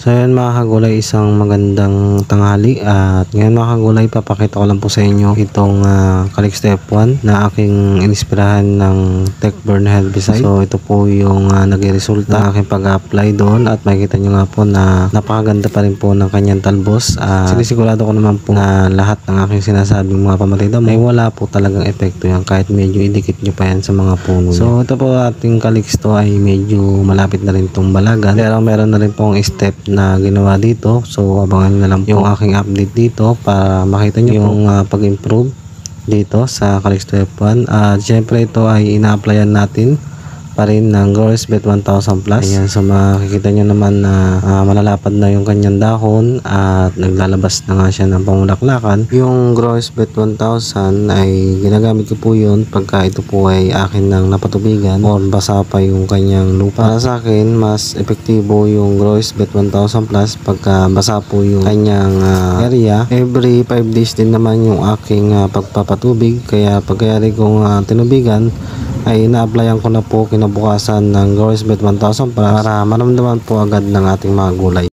So ayan mga kagulay, isang magandang tanghali at ngayon mga kagulay papakita ko lang po sa inyo itong Calixto F1 na aking inspirahan ng Techburn herbicide. So ito po yung naging resulta ng aking pag-apply doon at makikita nyo nga po na napakaganda pa rin po ng kanyang talbos. Sinisigurado ko naman po na lahat ng aking sinasabing mga pamatida ay wala po talagang epekto yan kahit medyo idikit nyo pa yan sa mga puno. So ito po ating Calixto ay medyo malapit na rin itong balagan, pero meron na rin pong step na ginawa dito. So abangan na lang po yung aking update dito para makita nyo yung pag-improve dito sa Calixto F1. At syempre ito ay ina-applyan natin pa rin ng Growers Bet 1000 Plus. Ayan, so makikita nyo naman na malalapad na yung kanyang dahon at naglalabas na nga siya ng pamulaklakan. Yung Growers Bet 1000 ay ginagamit ko po yun pagka ito po ay akin ng napatubigan or basa pa yung kanyang lupa. Para sa akin, mas epektibo yung Growers Bet 1000 Plus pagka basa po yung kanyang area. Every 5 days din naman yung aking pagpapatubig, kaya pagkayari kong tinubigan ay ina-applyan ko na po kinabukasan ng Growers Bet 1000 para maramdaman po agad ng ating mga gulay.